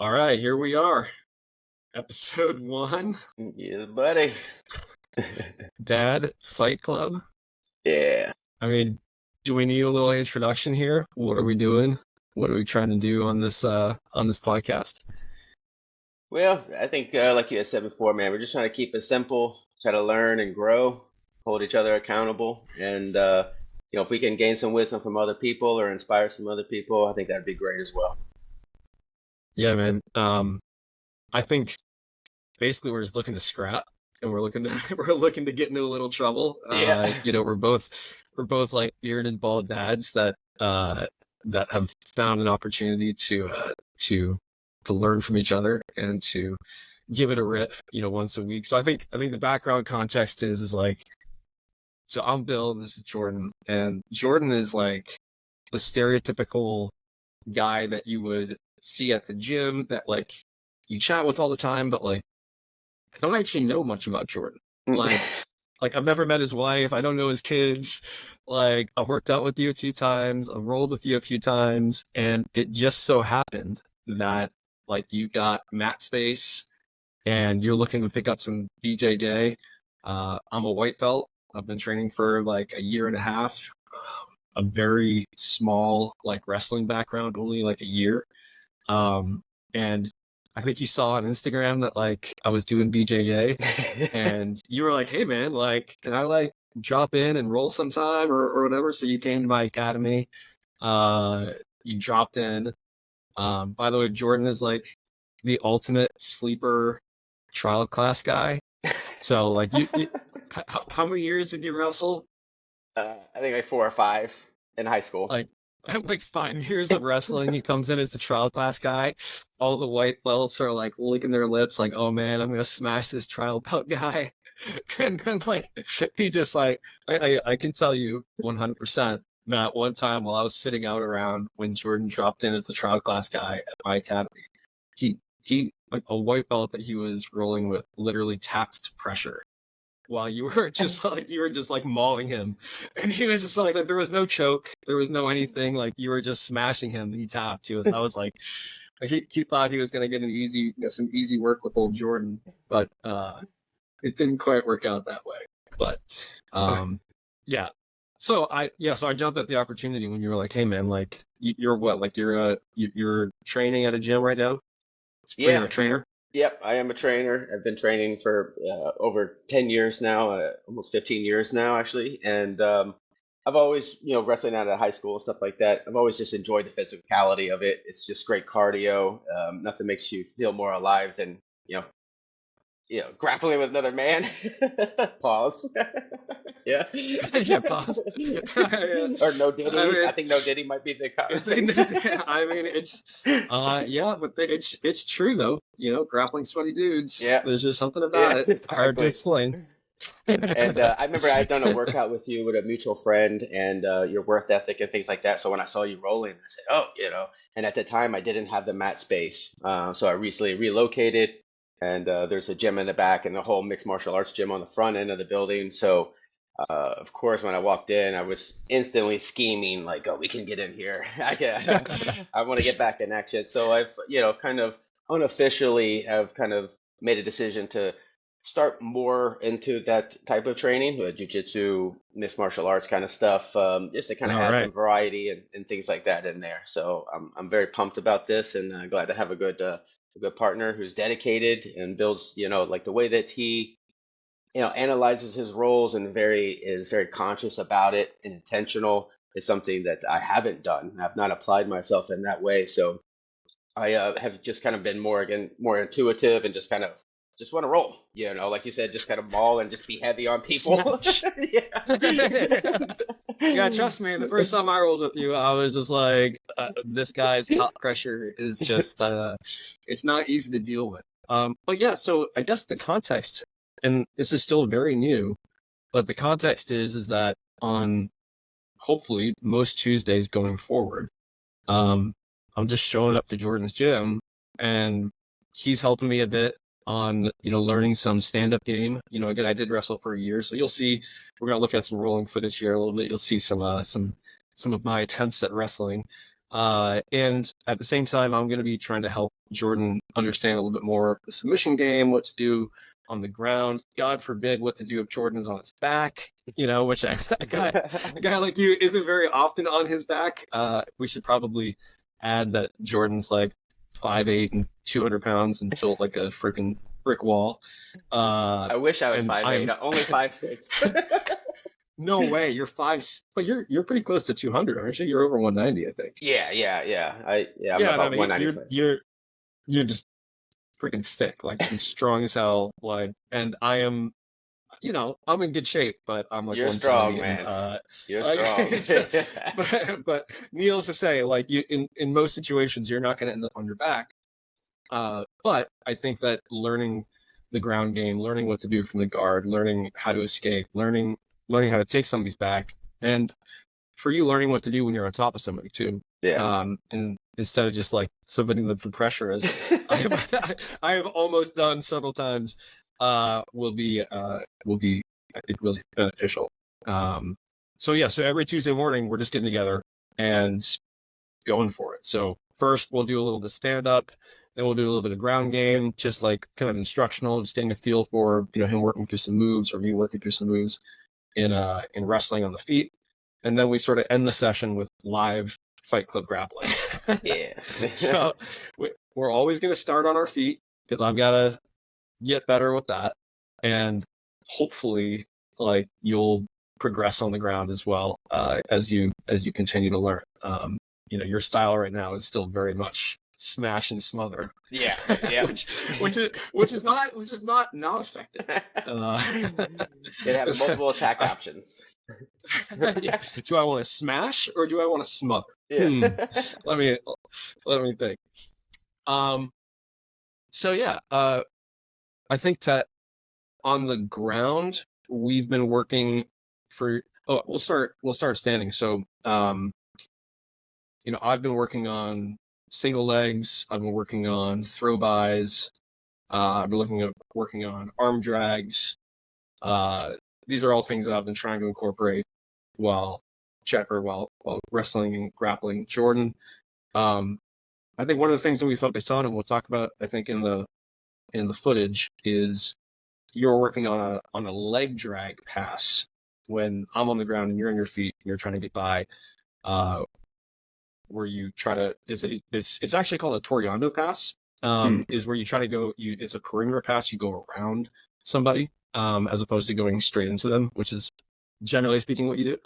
All right, here we are. Episode 1, Yeah, buddy. Dad Fight Club. Yeah. I mean, do we need a little introduction here? What are we doing? What are we trying to do on this podcast? Well, I think, like you had said before, man, we're just trying to keep it simple, try to learn and grow, hold each other accountable, and if we can gain some wisdom from other people or inspire some other people, I think that'd be great as well. Yeah, man. I think basically we're just looking to scrap and we're looking to we're looking to get into a little trouble. Yeah. We're both like bearded bald dads that have found an opportunity to learn from each other and to give it a rip, once a week. So I think the background context is like, so I'm Bill and this is Jordan, and Jordan is like the stereotypical guy that you would see at the gym that like you chat with all the time, but like I don't actually know much about Jordan. Like, like I've never met his wife. I don't know his kids. Like I've worked out with you a few times. I've rolled with you a few times, and it just so happened that like you got mat space and you're looking to pick up some BJJ. I'm a white belt. I've been training for like a year and a half. A very small like wrestling background, only like a year. And I think you saw on Instagram that like I was doing BJJ, and you were like, "Hey man, like, can I like drop in and roll sometime or whatever?" So you came to my academy. You dropped in. By the way, Jordan is like the ultimate sleeper trial class guy. So like how many years did you wrestle? I think like 4 or 5 in high school. Like I have like 5 years of wrestling. He comes in as the trial class guy. All the white belts are like licking their lips, like, "Oh man, I'm gonna smash this trial belt guy." And then like he just like I can tell you 100% that one time while I was sitting out around when Jordan dropped in as the trial class guy at my academy, he like a white belt that he was rolling with literally tapped pressure while you were just like mauling him, and he was just like there was no choke, there was no anything, like you were just smashing him. He tapped. I was like he thought he was gonna get some easy work with old Jordan, but it didn't quite work out that way. But yeah. So I jumped at the opportunity when you were like, "Hey man, like you're what? Like you're training at a gym right now? Or you're Yeah. a trainer?" Yep, I am a trainer. I've been training for over 10 years now, almost 15 years now, actually. And I've always, wrestling out of high school and stuff like that, I've always just enjoyed the physicality of it. It's just great cardio. Nothing makes you feel more alive than, you know, grappling with another man. Pause. Yeah. Yeah, boss. Or no I Diddy. I mean, think no Diddy might be the it's I mean it's yeah, but it's true though. Grappling sweaty dudes. Yeah. There's just something Yeah, about it. Hard to exactly. explain. And I remember I'd done a workout with you with a mutual friend and your work ethic and things like that. So when I saw you rolling, I said, oh, and at the time I didn't have the mat space. So I recently relocated and there's a gym in the back and the whole mixed martial arts gym on the front end of the building. So of course, when I walked in, I was instantly scheming like, oh, we can get in here. I want to get back in action. So I've, kind of unofficially have kind of made a decision to start more into that type of training, jiu-jitsu, mixed martial arts kind of stuff, just to kind of All add right. some variety and things like that in there. So I'm very pumped about this and glad to have a good partner who's dedicated and builds, like the way that he, analyzes his roles and is very conscious about it and intentional is something that I haven't done. I've not applied myself in that way. So I have just kind of been more intuitive and just want to roll, like you said, just kind of maul and just be heavy on people. Smash. Yeah. Yeah, trust me. The first time I rolled with you, I was just like, this guy's top pressure is just, it's not easy to deal with. But yeah, so I guess the context, and this is still very new, but the context is that on hopefully most Tuesdays going forward, um, I'm just showing up to Jordan's gym and he's helping me a bit on, learning some stand-up game. Again, I did wrestle for a year, so you'll see, we're going to look at some rolling footage here a little bit. You'll see some of my attempts at wrestling. And at the same time, I'm going to be trying to help Jordan understand a little bit more of the submission game, what to do on the ground. God forbid what to do if Jordan is on his back, which a guy like you isn't very often on his back. We should probably add that Jordan's like 5'8" and 200 pounds and built like a freaking brick wall. I wish I was And 5'8", I'm only 5'6". no way. You're but you're pretty close to 200, aren't you? You're over 190, I think. Yeah. I'm Yeah, and I about mean 195. you're just freaking thick, like and strong as hell. Like, and I am, I'm in good shape, but I'm like You're strong, 170, and man. You're strong. like, but needless to say, like you in most situations, you're not going to end up on your back. But I think that learning the ground game, learning what to do from the guard, learning how to escape, learning how to take somebody's back, and for you, learning what to do when you're on top of somebody too. Yeah. And instead of just like submitting them to pressure, as I have almost done several times, will be I think really beneficial. So every Tuesday morning we're just getting together and going for it. So first we'll do a little bit of stand up, then we'll do a little bit of ground game, just like kind of instructional, just getting a feel for him working through some moves or me working through some moves in wrestling on the feet. And then we sort of end the session with live Fight Club grappling. Yeah. So we're always going to start on our feet because I've got to get better with that. And hopefully, like, you'll progress on the ground as well as you continue to learn. Your style right now is still very much smash and smother. Yeah. which is not effective. It has multiple attack options. Yeah. Do I want to smash or do I want to smother? Yeah. Let me think. So yeah, I think that on the ground we've been working for. Oh, we'll start standing. So I've been working on single legs. I've been working on throw bys. I've been working on arm drags. These are all things that I've been trying to incorporate while wrestling and grappling Jordan. I think one of the things that we focused on, and we'll talk about, I think in the footage, is you're working on a leg drag pass when I'm on the ground and you're on your feet and you're trying to get by. Where you try to it's actually called a Toriando pass. Is where you try to go. It's a perimeter pass. You go around somebody, as opposed to going straight into them, which is generally speaking what you do.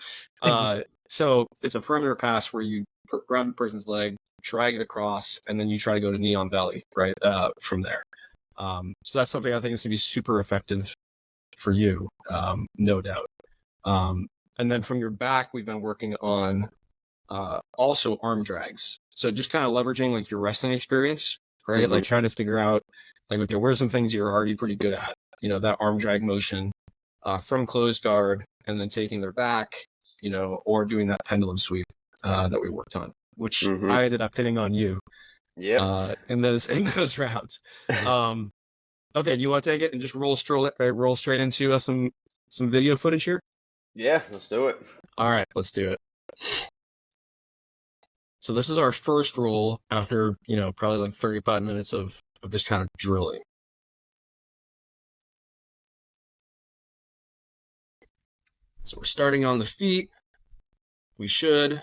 So it's a perimeter pass where you grab the person's leg, drag it across, and then you try to go to knee on belly, right, from there. So that's something I think is going to be super effective for you, no doubt. And then from your back, we've been working on also arm drags. So just kind of leveraging like your wrestling experience, right? Mm-hmm. Like trying to figure out, like, okay, what are some things you're already pretty good at? That arm drag motion from closed guard, and then taking their back, or doing that pendulum sweep that we worked on, which I ended up hitting on you. Yeah. In those rounds. Okay, do you want to take it and just roll straight into some video footage here? Yeah, let's do it. All right, let's do it. So this is our first roll after, probably like 35 minutes of just kind of drilling. So we're starting on the feet. We should.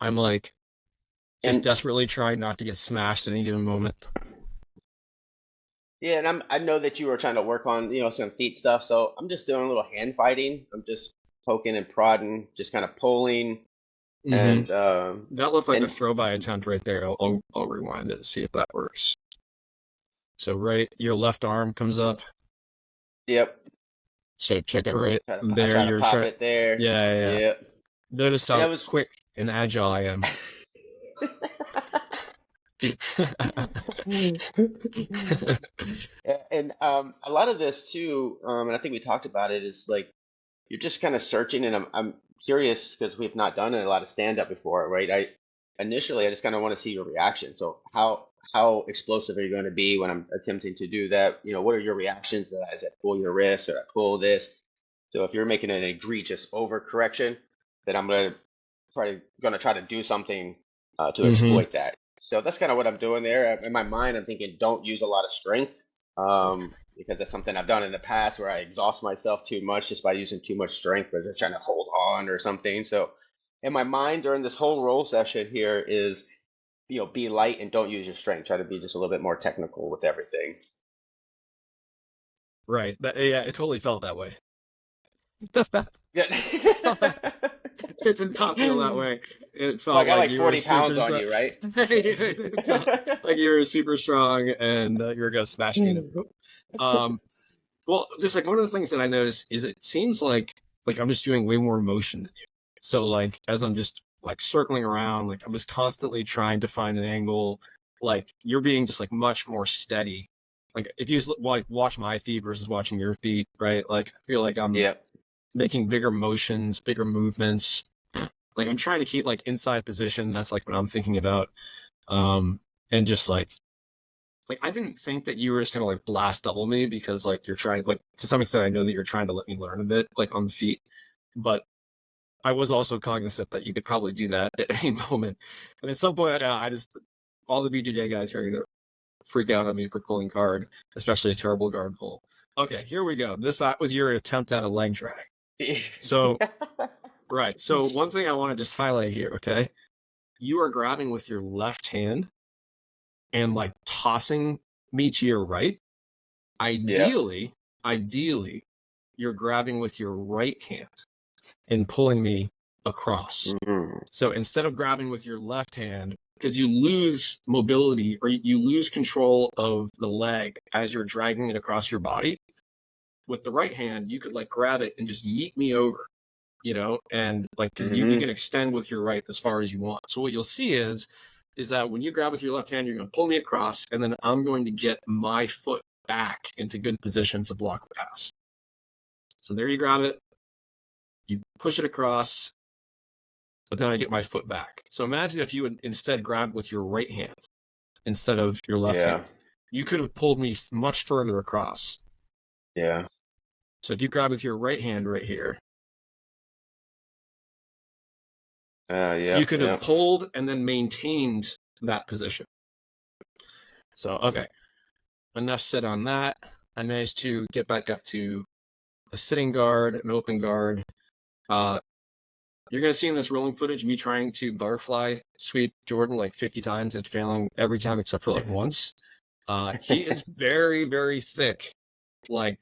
I'm like just desperately trying not to get smashed at any given moment. Yeah, and I know that you were trying to work on, some feet stuff, so I'm just doing a little hand fighting. I'm just poking and prodding, just kind of pulling. Mm-hmm. And that looked like a throw by attempt right there. I'll rewind it and see if that works. So your left arm comes up. Yep. So check it right there. You're pop it there. Yeah. Yep. Notice how quick and agile I am. And a lot of this too, and I think we talked about it, is like you're just kind of searching, and I'm curious because we've not done a lot of stand up before, right? I just kind of want to see your reaction. So how explosive are you going to be when I'm attempting to do that? What are your reactions? Does I pull your wrist, or I pull this? So if you're making an egregious overcorrection, then I'm going to gonna try to do something to Mm-hmm. exploit that. So that's kind of what I'm doing there. In my mind, I'm thinking don't use a lot of strength, because that's something I've done in the past where I exhaust myself too much just by using too much strength, but just trying to hold on or something. So in my mind during this whole roll session here is, be light and don't use your strength. Try to be just a little bit more technical with everything. Right. Yeah, it totally felt that way. Yeah. It did not feel that way. It Well, I felt got like like you were 40 pounds super on strong. you, right? It felt like you were super strong and you were gonna smash me in the room. Um, well, just like one of the things that I noticed is it seems like I'm just doing way more motion than you. So like as I'm just like circling around, like I'm just constantly trying to find an angle. Like you're being just like much more steady. Like if you like watch my feet versus watching your feet, right? Like I feel like I'm Yeah. making bigger motions, bigger movements. Like I'm trying to keep like inside position. That's like what I'm thinking about. And just like I didn't think that you were just gonna like blast double me because like you're trying like to some extent I know that you're trying to let me learn a bit like on the feet, but I was also cognizant that you could probably do that at any moment. And at some point, I just all the BJJ guys are gonna freak out on me for pulling guard, especially a terrible guard pull. Okay, here we go. That was your attempt at a leg drag. So right. So one thing I want to just highlight here, okay? You are grabbing with your left hand and like tossing me to your right. Yeah. Ideally, you're grabbing with your right hand and pulling me across. Mm-hmm. So instead of grabbing with your left hand, because you lose mobility or you lose control of the leg as you're dragging it across your body, with the right hand, you could like grab it and just yeet me over, and like because you Mm-hmm. can extend with your right as far as you want. So what you'll see is that when you grab with your left hand, you're going to pull me across, and then I'm going to get my foot back into good position to block the pass. So there you grab it, you push it across, but then I get my foot back. So imagine if you would instead grab with your right hand instead of your left Yeah. hand. You could have pulled me much further across. Yeah. So if you grab with your right hand right here, you Yep. could have Yep. pulled and then maintained that position. So, okay, enough said on that. I managed to get back up to a sitting guard, an open guard. You're going to see in this rolling footage me trying to butterfly sweep Jordan like 50 times and failing every time except for like once. He is very, very thick. Like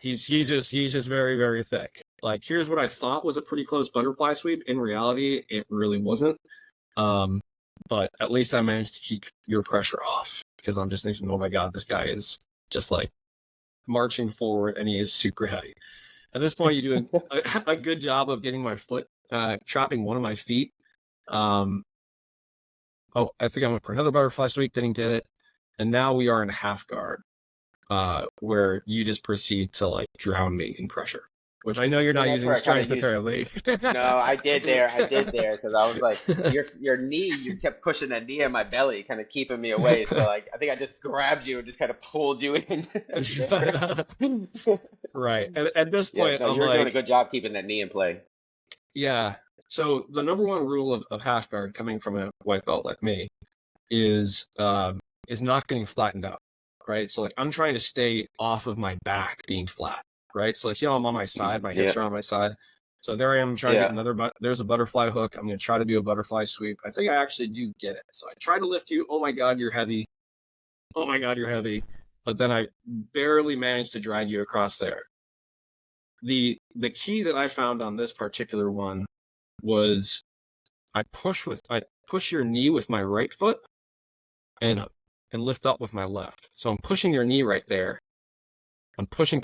he's just very, very thick. Like here's what I thought was a pretty close butterfly sweep. In reality, it really wasn't. Um, but at least I managed to keep your pressure off because I'm just thinking, oh my god, this guy is just like marching forward and he is super heavy. At this point, you're doing a good job of getting my foot, chopping one of my feet. Um, I think I went for another butterfly sweep, didn't get it. And now we are in half guard, where you just proceed to like drown me in pressure, which I know you're Yeah, not that's using where I kind strength of used. apparently. No, I did there. I did there because I was like, your knee. You kept pushing that knee in my belly, kind of keeping me away. So like, I think I just grabbed you and just kind of pulled you in there. Right. And at this Yeah. point, No, I'm you're doing a like, good job keeping that knee in play. yeah. So the number one rule of half guard coming from a white belt like me is not getting flattened out, right? So like I'm trying to stay off of my back being flat, right? So like I'm on my side, my hips Yeah. are on my side. So there I am trying to get Yeah. another there's a butterfly hook. I'm gonna try to do a butterfly sweep. I think I actually do get it. So I try to lift you. Oh my god, you're heavy. Oh my god, you're heavy. But then I barely managed to drag you across there. The key that I found on this particular one was I push your knee with my right foot and lift up with my left. So I'm pushing your knee right there. I'm pushing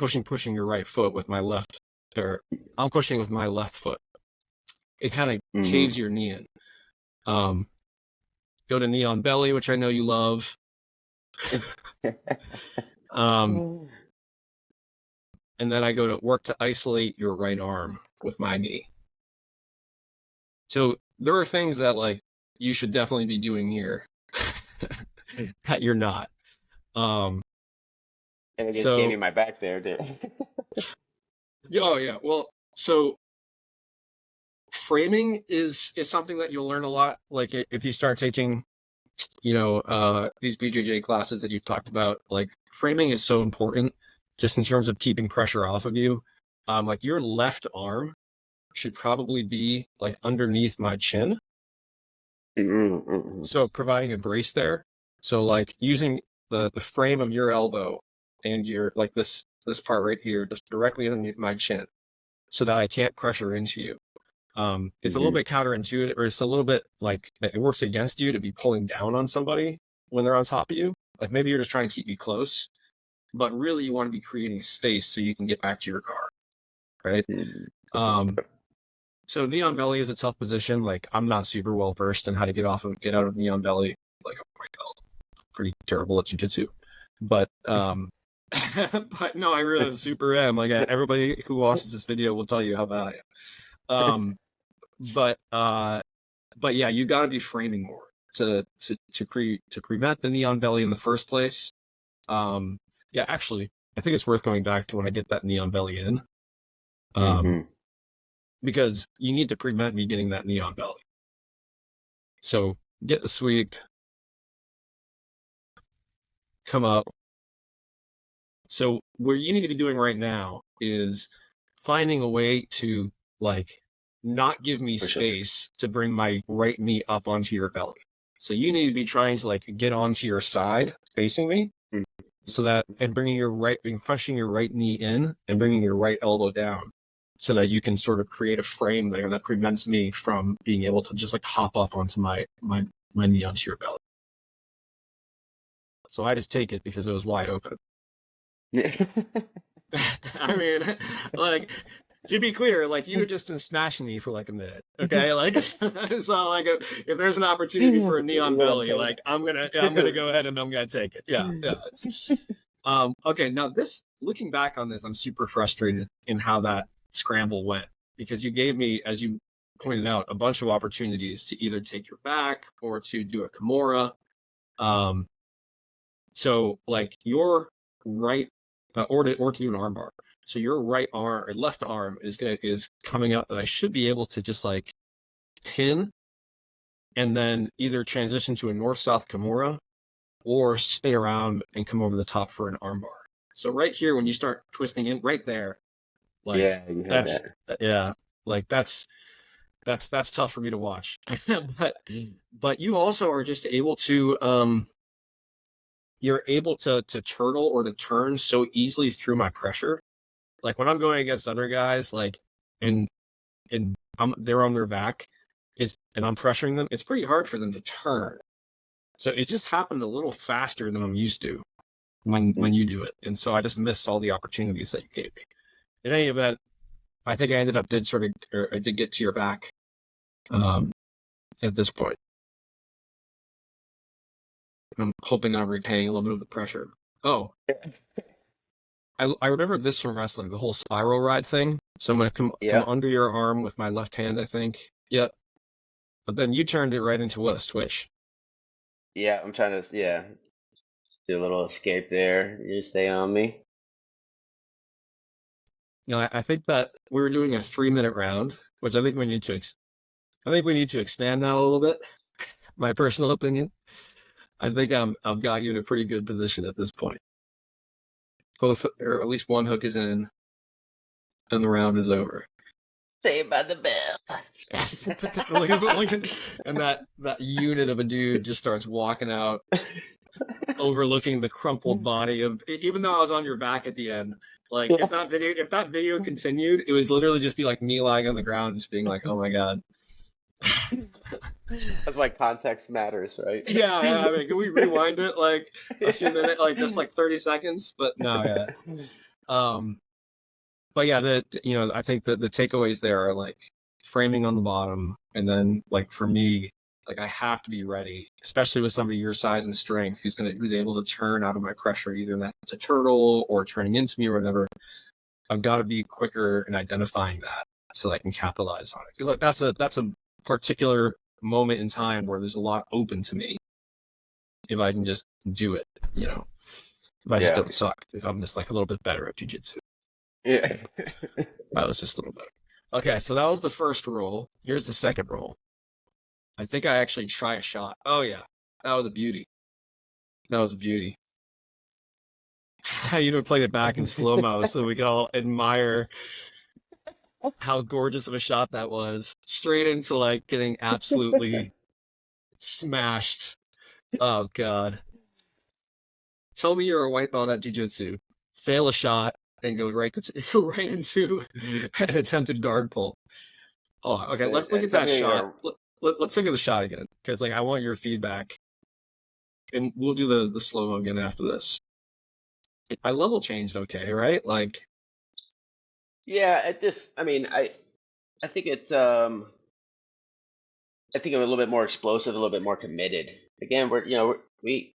your right foot with my left, or I'm pushing with my left foot. It kind of Hmm. caves your knee in. Um, Go to knee on belly, which I know you love. um, and then I go to work to isolate your right arm with my knee. So there are things that like you should definitely be doing here that you're not. Um, And it just gave me so my back there, dude. oh yeah, well, so framing is something that you'll learn a lot. Like if you start taking, these BJJ classes that you've talked about, like framing is so important just in terms of keeping pressure off of you. Like your left arm should probably be like underneath my chin. So providing a brace there. So like using the frame of your elbow and your like this part right here, just directly underneath my chin, so that I can't pressure into you. It's a little bit counterintuitive, or it's a little bit like it works against you to be pulling down on somebody when they're on top of you. Like maybe you're just trying to keep me close, but really you want to be creating space so you can get back to your car, right? So knee on belly is a tough position. Like I'm not super well versed in how to get out of knee on belly. Like I'm pretty terrible at jiu-jitsu, but but no, I really super am. Like everybody who watches this video will tell you how bad I am. But yeah, you got to be framing more to prevent the knee on belly in the first place. Yeah, actually, I think it's worth going back to when I get that knee on belly in. Because you need to prevent me getting that knee on belly. So get the sweep, come up. So what you need to be doing right now is finding a way to like not give me space to bring my right knee up onto your belly. So you need to be trying to like get onto your side facing me, so that and crushing your right knee in and bringing your right elbow down, so that you can sort of create a frame there that prevents me from being able to just like hop up onto my knee onto your belly. So I just take it because it was wide open. Yeah. I mean, like, to be clear, like you just been smashing me for like a minute, okay? Like, so like if there's an opportunity for a knee on belly, like I'm gonna go ahead and I'm gonna take it. Yeah. Okay, now looking back on this, I'm super frustrated in how that scramble went, because you gave me, as you pointed out, a bunch of opportunities to either take your back or to do a Kimura. So like your right or to do an armbar. So your right arm or left arm is coming out that I should be able to just like pin and then either transition to a north-south Kimura or stay around and come over the top for an armbar. So right here, when you start twisting in right there, like Yeah, you had that. Like that's tough for me to watch. but you also are just able to you're able to turtle or to turn so easily through my pressure. Like when I'm going against other guys, like and they're on their back, and I'm pressuring them, it's pretty hard for them to turn. So it just happened a little faster than I'm used to when you do it, and so I just missed all the opportunities that you gave me. In any event, I think I did get to your back at this point. I'm hoping I'm repaying a little bit of the pressure. Oh, I remember this from wrestling, the whole spiral ride thing. So I'm going to come under your arm with my left hand, I think. Yep. But then you turned it right into what, a switch? Yeah, I'm trying to, do a little escape there. You stay on me. I think that we were doing a 3-minute round, which I think we need to expand that a little bit. My personal opinion. I think I've got you in a pretty good position at this point. Both, or at least one hook is in, and the round is over. Saved by the bell. Yes. And that unit of a dude just starts walking out, overlooking the crumpled body of. Even though I was on your back at the end, like if that video continued, it was literally just be like me lying on the ground, just being like, "Oh my god." That's why context matters, right? Yeah. I mean, can we rewind it like a few minutes, like just like 30 seconds? But no, yeah. But yeah, I think that the takeaways there are like framing on the bottom, and then like for me, like I have to be ready, especially with somebody your size and strength who's able to turn out of my pressure, either that's a turtle or turning into me or whatever. I've got to be quicker in identifying that so I can capitalize on it, because like that's a particular moment in time where there's a lot open to me if I can just do it. If I just don't suck, if I'm just like a little bit better at jiu-jitsu. Yeah. That was just a little better. Okay, so that was the first roll. Here's the second roll. I think I actually try a shot. Oh yeah, that was a beauty. That was a beauty. I even played it back in slow mo so we could all admire how gorgeous of a shot that was. Straight into like getting absolutely smashed. Oh god. Tell me you're a white belt at jiu-jitsu. Fail a shot and go right right into an attempted guard pull. Oh, okay. Let's look And at tell that me shot. you're Let's think of the shot again because like I want your feedback, and we'll do the slow mo again after this. My level changed, okay, right? Like, yeah, it just I mean, I think it's I think I'm a little bit more explosive, a little bit more committed. Again, we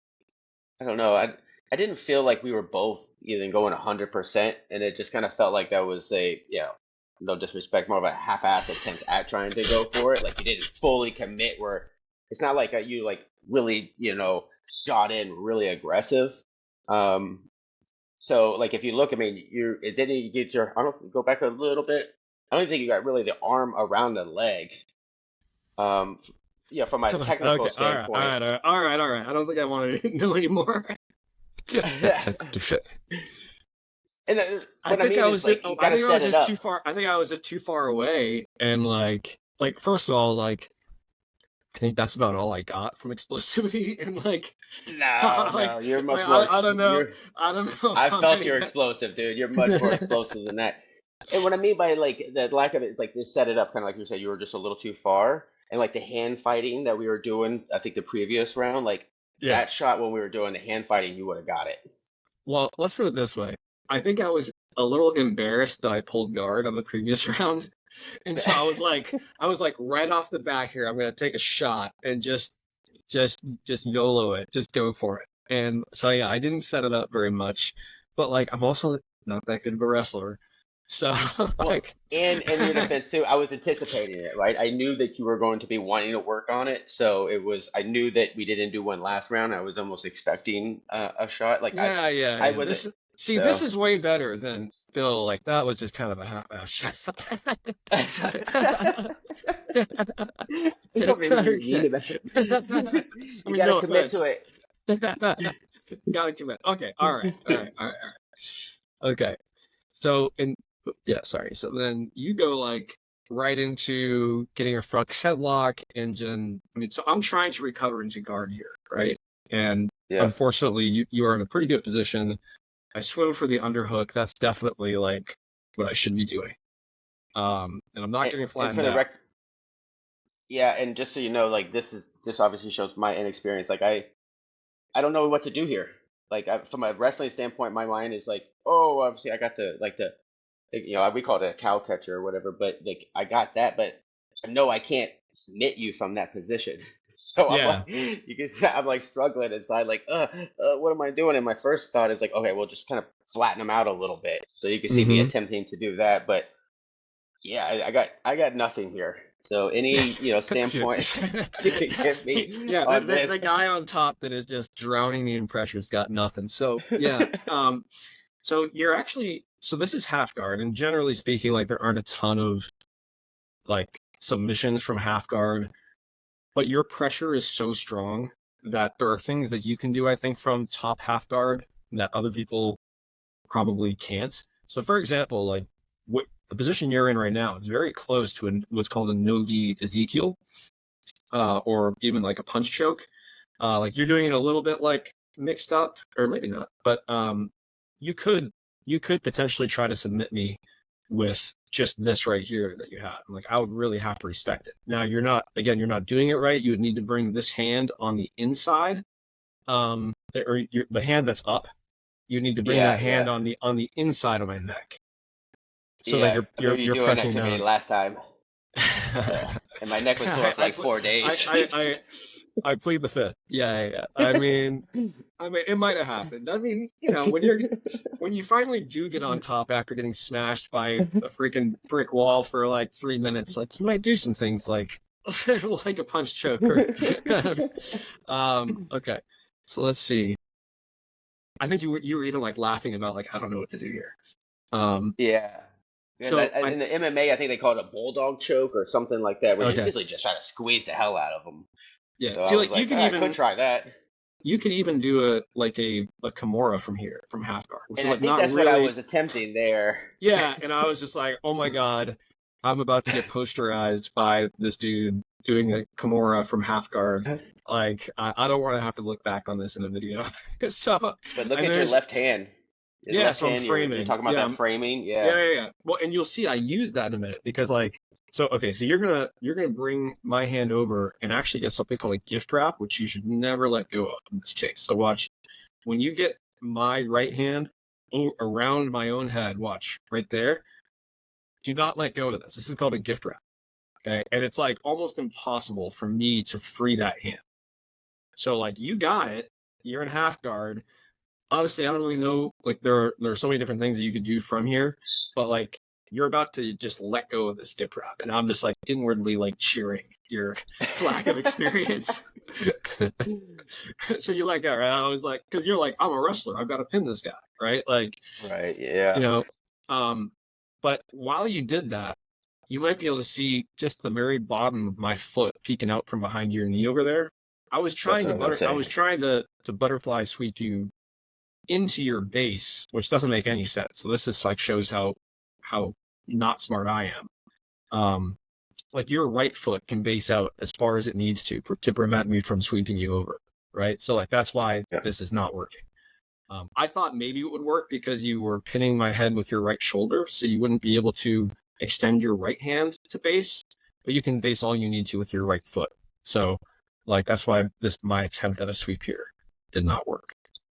I don't know. I didn't feel like we were both even going 100%, and it just kind of felt like that was a, no disrespect, more of a half-ass attempt at trying to go for it. Like you didn't fully commit. Where it's not like you like really, shot in really aggressive. Um, so like if you look, I mean, it didn't you get your. I don't go back a little bit. I don't think you got really the arm around the leg. Um, from a technical okay, all right, all standpoint. right, all right, all right, all right. I don't think I want to know anymore. And I what I think mean I is was just, like you I got to think I was set it just too up. far. I think I was just too far away, and like first of all, like I think that's about all I got from explosivity, and like, No, like, no, you're like much more. I don't know, I don't know if I I'm felt any you're better. explosive, dude. You're much more explosive than that. And what I mean by like the lack of it, like just set it up, kind of like you said, you were just a little too far. And like the hand fighting that we were doing, I think the previous round, like Yeah. that shot when we were doing the hand fighting, you would have got it. Well, let's put it this way. I think I was a little embarrassed that I pulled guard on the previous round. And so I was like right off the bat here, I'm gonna take a shot and just YOLO it, just go for it. And so yeah, I didn't set it up very much, but like I'm also not that good of a wrestler. So Well, like and in your defense too, I was anticipating it, right? I knew that you were going to be wanting to work on it, so I knew that we didn't do one last round. I was almost expecting a shot. Like yeah, yeah, I yeah. wasn't. This So. is way better than Bill. Like that was just kind of a half-ass shot. I mean, you mean about it. I You mean, got to no commit to offense. it. Gotta commit. Okay, all right, all right, all right, all right. Okay, so yeah, sorry. So then you go like right into getting your front headlock engine. I mean, so I'm trying to recover into guard here, right? And Yeah. unfortunately, you are in a pretty good position. I swim for the underhook. That's definitely like what I should be doing. And I'm not getting And for flattened the out. rec, yeah, and just so you know, like this obviously shows my inexperience. Like I don't know what to do here. Like from a wrestling standpoint, my mind is like, oh, obviously I got we call it a cow catcher or whatever, but like I got that, but I know I can't submit you from that position. So I'm like, Yeah. you can see I'm like struggling inside, like, what am I doing? And my first thought is like, okay, well, just kind of flatten them out a little bit. So you can see me Mm-hmm. attempting to do that, but yeah, I got nothing here. So any Yes. standpoint you can give me Yeah, on this. the guy on top that is just drowning me in pressure's got nothing. So yeah. So you're actually so this is half guard, and generally speaking, like there aren't a ton of like submissions from half guard, but your pressure is so strong that there are things that you can do, I think, from top half guard that other people probably can't. So, for example, like what the position you're in right now is very close to what's called a no-gi Ezekiel, or even like a punch choke. Like you're doing it a little bit like mixed up, or maybe not, but you could you could potentially try to submit me with just this right here that you have. Like I would really have to respect it. Now you're not doing it right. You would need to bring this hand on the inside, or the hand that's up. You need to bring that Yeah, hand yeah, on the inside of my neck so that yeah. I remember you you're doing that pressing to me down. last time, and my neck was sore for I, like 4 days. I plead the fifth. Yeah, yeah, yeah. I mean, it might have happened. I mean, when you finally do get on top after getting smashed by a freaking brick wall for like 3 minutes, like you might do some things like like a punch choker. Okay. So let's see. I think you were even like laughing about like I don't know what to do here. Um, Yeah. Yeah, So in the MMA, I think they call it a bulldog choke or something like that, where you're okay, essentially just trying to squeeze the hell out of them. yeah. So I See, was like like, I could try that. you can even do a Kimura from here from half guard, which And is I like think not that's what I really. was attempting there. Yeah, and I was just like, oh my god, I'm about to get posterized by this dude doing a Kimura from half guard. Like, I don't want to have to look back on this in a video. So, But look and at your there's left hand. Your yeah, left so I'm hand, you're framing. talking about Yeah, that framing, yeah, yeah. yeah, yeah. Well, and you'll see I use that in a minute because like so okay, so you're gonna bring my hand over and actually get something called a gift wrap, which you should never let go of in this case. So watch when you get my right hand around my own head, watch right there. Do not let go of this. This is called a gift wrap. Okay. And it's like almost impossible for me to free that hand. So like you got it, you're in half guard. Honestly, I don't really know. Like there are so many different things that you could do from here, but like you're about to just let go of this dip wrap, and I'm just like inwardly like cheering your lack of experience. So you let go, right? I was like, because you're like, I'm a wrestler, I've got to pin this guy, right? Like, Right, you yeah. know. But while you did that, you might be able to see just the very bottom of my foot peeking out from behind your knee over there. That's what I was gonna I say. was trying to butterfly sweep you into your base, which doesn't make any sense. So this is like shows how not smart I am. Like your right foot can base out as far as it needs to prevent me from sweeping you over, right? So like that's why Yeah. this is not working. I thought maybe it would work because you were pinning my head with your right shoulder, so you wouldn't be able to extend your right hand to base, but you can base all you need to with your right foot. So like that's why my attempt at a sweep here did not work.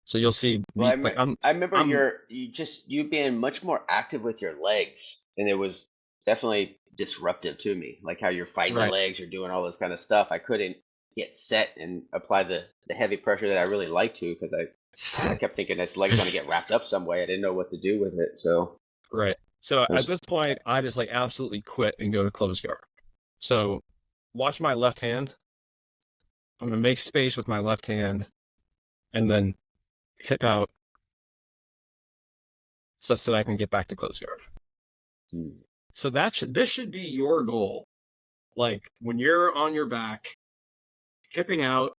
So you'll see Well, me like I remember I'm you being much more active with your legs, and it was definitely disruptive to me. Like how you're fighting the right. legs, you're doing all this kind of stuff. I couldn't get set and apply the heavy pressure that I really like to because I kept thinking this leg's gonna get wrapped up some way. I didn't know what to do with it. So Right. So it at was, this point, I just like absolutely quit and go to close guard. So watch my left hand. I'm gonna make space with my left hand and then kick out such that I can get back to close guard. hmm. So this should be your goal. Like when you're on your back, kipping out,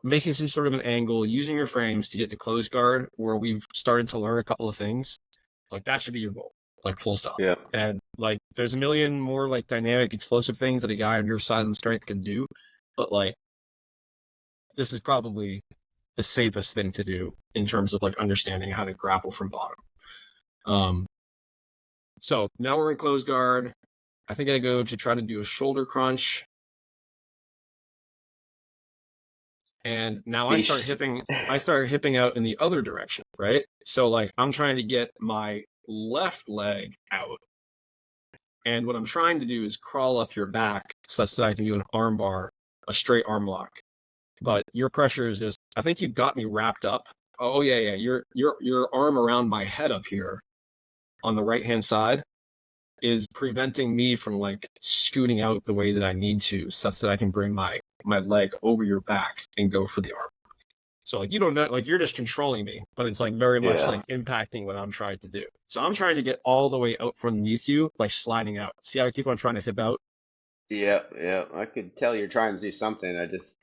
making some sort of an angle, using your frames to get to close guard, where we've started to learn a couple of things. Like that should be your goal. Like full stop. Yeah. And like there's a million more like dynamic, explosive things that a guy of your size and strength can do. But like this is probably the safest thing to do in terms of like understanding how to grapple from bottom. So now we're in close guard. I think I go to try to do a shoulder crunch. And now I start hipping out in the other direction, right? So like I'm trying to get my left leg out. And what I'm trying to do is crawl up your back such that I can do an arm bar, a straight arm lock. But your pressure is just, I think you got me wrapped up. Oh yeah, yeah. Your arm around my head up here on the right hand side is preventing me from like scooting out the way that I need to, such that I can bring my leg over your back and go for the arm. So like you don't know, like you're just controlling me, but it's like very much Yeah. like impacting what I'm trying to do. So I'm trying to get all the way out from underneath you by sliding out. See how I keep on trying to hip out? Yeah, yeah. I could tell you're trying to do something. I just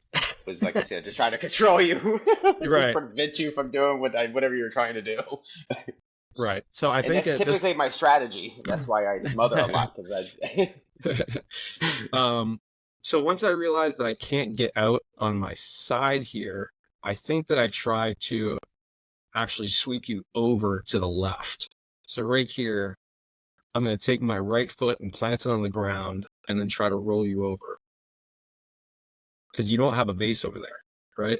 was like I said, just trying to control you, just Right, prevent you from doing whatever you're trying to do. right. So I And think that's at this, typically my strategy. That's why I smother a lot because I. so once I realized that I can't get out on my side here, I think that I try to actually sweep you over to the left. So right here, I'm going to take my right foot and plant it on the ground and then try to roll you over. Because you don't have a base over there, right?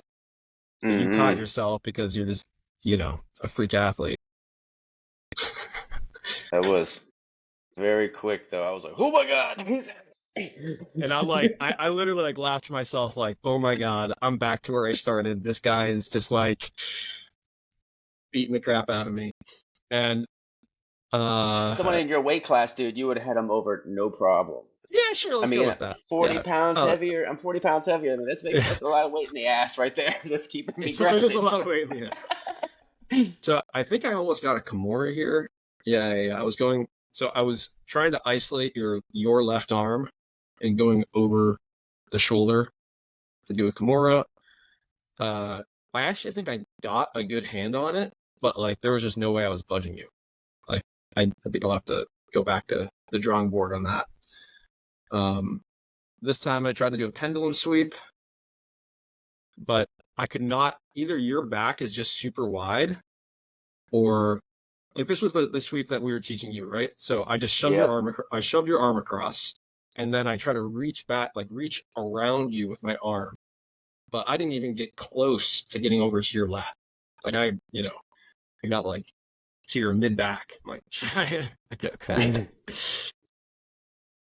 You caught Hmm. yourself because you're just, a freak athlete. That was very quick though. I was like, oh my god. And I'm like, I literally like laughed to myself like, oh my God, I'm back to where I started. This guy is just like beating the crap out of me. And Someone in your weight class, dude, you would have had him over no problem. yeah, sure, I let's go mean, with that. 40 Yeah. pounds heavier. I'm 40 pounds heavier. I mean, that's a lot of weight in the ass right there. Just keeping me It's there's a grounded. lot of weight in the end. So I think I almost got a Kimura here. Yeah. I was going So I was trying to isolate your left arm and going over the shoulder to do a Kimura. I actually think I got a good hand on it, but like there was just no way I was budging you. Like I think I'll have to go back to the drawing board on that. This time I tried to do a pendulum sweep, but I could not. Either your back is just super wide, or like this was the sweep that we were teaching you, right? So I just shoved your Yep. arm. I shoved your arm across, and then I try to reach back, like reach around you with my arm, but I didn't even get close to getting over to your lap. Like I got like to your mid back. I'm like, okay.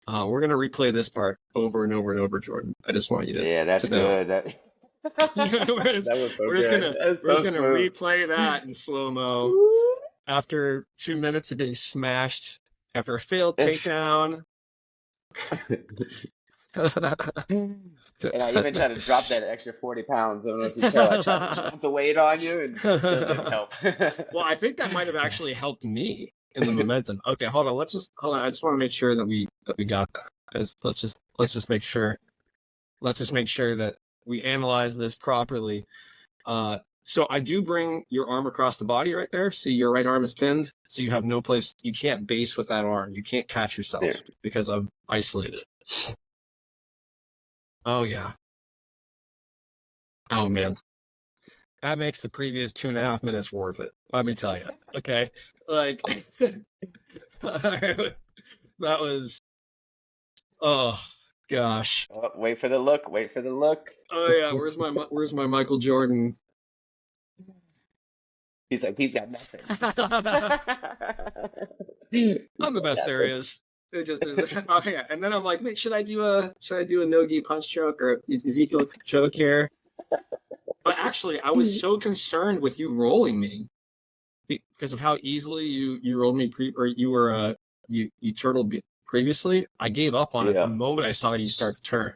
We're gonna replay this part over and over and over, Jordan. I just want you Yeah, that's to know. good. That was so We're just good. gonna That's we're so just gonna smooth. replay that in slow mo after 2 minutes of getting smashed after a failed takedown. And I even tried to drop that extra 40 pounds. I don't know if you tell. I tried to drop the weight on you and it still didn't help. Well, I think that might have actually helped me in the momentum. Okay, hold on. Hold on. I just want to make sure that we got that. Let's just make sure. Let's just make sure that we analyze this properly. So I do bring your arm across the body right there. See, your right arm is pinned, so you have no place. You can't base with that arm. You can't catch yourself There. because I'm isolated. Oh yeah. Oh man. That makes the previous 2.5 minutes worth it. Let me tell you. Okay. Like that was, oh gosh. Oh, wait for the look. Wait for the look. Oh yeah, where's my Michael Jordan? He's like, he's got nothing. On the best areas. It just is. Oh yeah, and then I'm like, wait, should I do a no-gi punch choke or Ezekiel choke here? But actually, I was so concerned with you rolling me because of how easily you rolled me you turtled previously. I gave up on it the Yeah. moment I saw you start to turn.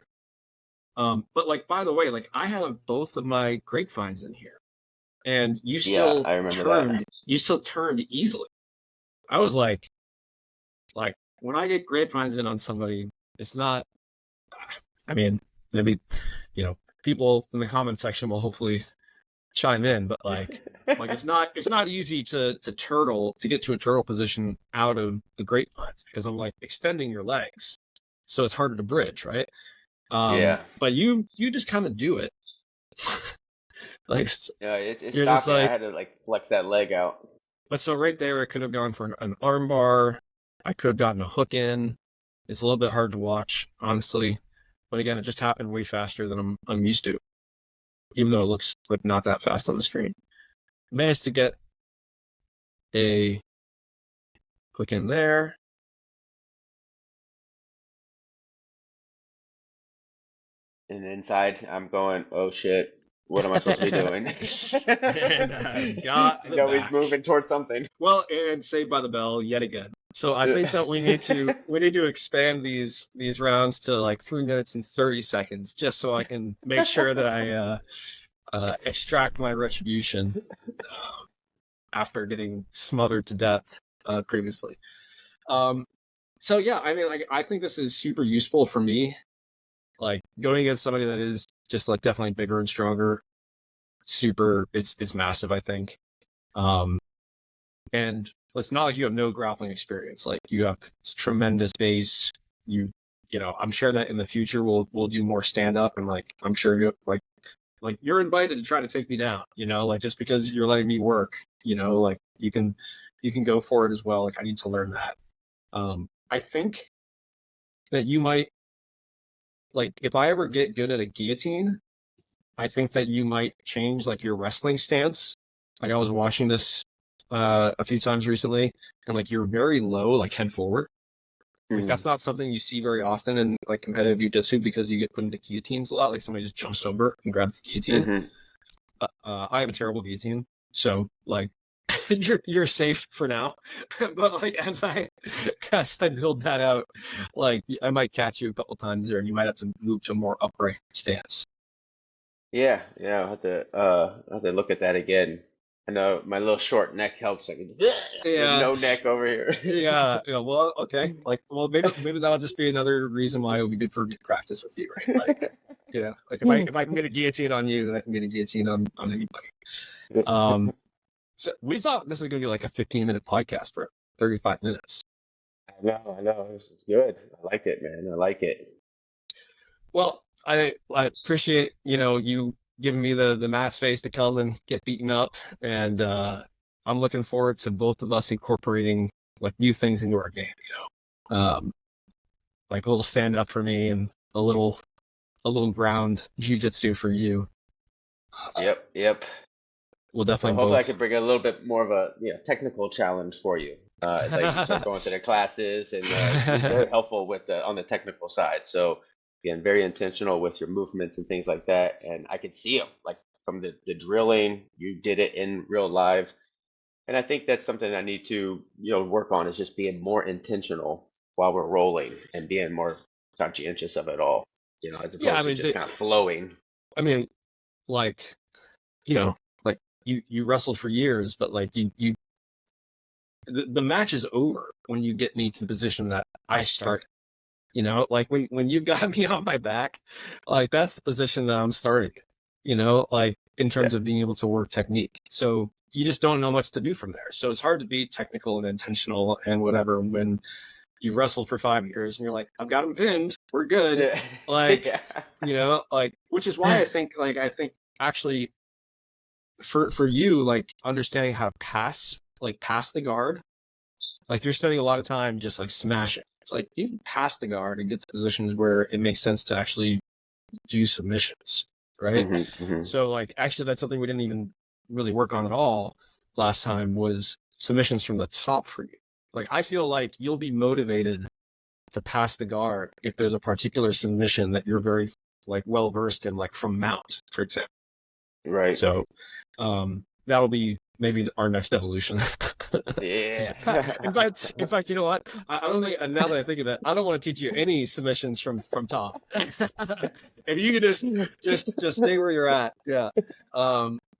But like, by the way, like I have both of my grapevines in here, and you Yeah, still I remember turned. that. You still turned easily. I was like when I get grapevines in on somebody, it's not. I mean, maybe people in the comment section will hopefully chime in, but like it's not easy to get to a turtle position out of the grapevines because I'm like extending your legs, so it's harder to bridge, right? Yeah. But you just kind of do it. Like Yeah, it's you're just shocking. I like, had to like flex that leg out. but so right there, I could have gone for an arm bar. I could have gotten a hook in. It's a little bit hard to watch, honestly. But again, it just happened way faster than I'm used to, even though it looks like not that fast on the screen. Managed to get a hook in there. And inside, I'm going, oh shit, what am I supposed to be doing? And got I the know he's back. moving towards something. Well, and Saved by the Bell yet again. So I think that we need to expand these rounds to like 3 minutes and 30 seconds, just so I can make sure that I extract my retribution after getting smothered to death previously. So yeah, I mean, like I think this is super useful for me. Like going against somebody that is just like definitely bigger and stronger, it's massive, I think. And it's not like you have no grappling experience. Like you have tremendous base. I'm sure that in the future we'll do more stand up, and like I'm sure you like you're invited to try to take me down. Like just because you're letting me work, like you can go for it as well. Like I need to learn that. I think that you might, like, if I ever get good at a guillotine, I think that you might change like your wrestling stance. Like I was watching this a few times recently, and like you're very low, like head forward. Like that's not something you see very often in like competitive jiu-jitsu because you get put into guillotines a lot. Like somebody just jumps over and grabs the guillotine. Mm-hmm. I have a terrible guillotine, so like you're safe for now. But like as I build that out, like I might catch you a couple times there, and you might have to move to a more upright stance. Yeah, I'll have to look at that again. I know my little short neck helps. I can just with Yeah, no neck over here. yeah, yeah. Well, okay. Like, well, maybe that'll just be another reason why it would be good for me to practice with you, right? Like, like if I can get a guillotine on you, then I can get a guillotine on anybody. So we thought this was gonna be like a 15-minute podcast for 35 minutes. I know. This is good. I like it, man. I like it. Well, I appreciate you giving me the mat space to come and get beaten up, and I'm looking forward to both of us incorporating like new things into our game. Like a little stand up for me and a little ground jiu-jitsu for you. Yep. We'll So definitely hopefully I can both. bring a little bit more of a technical challenge for you as you start going to the classes, and you're very helpful with on the technical side. So again, very intentional with your movements and things like that. And I could see it like from the drilling, you did it in real live. And I think that's something I need to work on, is just being more intentional while we're rolling and being more conscientious of it all, as Yeah, opposed to just kind of flowing. I mean, like you know, like you wrestled for years, but like the match is over when you get me to the position that I started. Like when you got me on my back, like that's the position that I'm starting. Like in Yeah. terms of being able to work technique. So you just don't know much to do from there. So it's hard to be technical and intentional and whatever when you've wrestled for 5 years and you're like, I've got him pinned, we're good. Yeah. Like, Yeah. like which is why I think actually for you, like understanding how to pass the guard, like you're spending a lot of time just like smashing. It's like you can pass the guard and get to positions where it makes sense to actually do submissions, right? Hmm. So like actually that's something we didn't even really work on at all last time, was submissions from the top for you. Like I feel like you'll be motivated to pass the guard if there's a particular submission that you're very like well versed in, like from mount, for example. Right. So that'll be maybe our next evolution. Yeah. In fact, you know what? I don't think. Now that I think of it, I don't want to teach you any submissions from top. If you could just stay where you're at, yeah.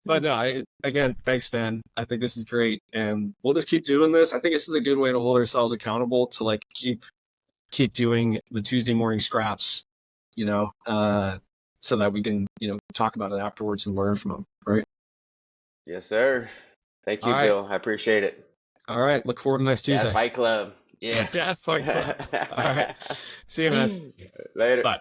But no, again, thanks, Dan. I think this is great, and we'll just keep doing this. I think this is a good way to hold ourselves accountable to like keep doing the Tuesday morning scraps, so that we can talk about it afterwards and learn from them, right? Yes, sir. Thank All you, right. Bill. I appreciate it. All right. Look forward to next Dad Tuesday. Fight Club. Yeah. Dad Fight Club. All right. See you, man. Later. Bye.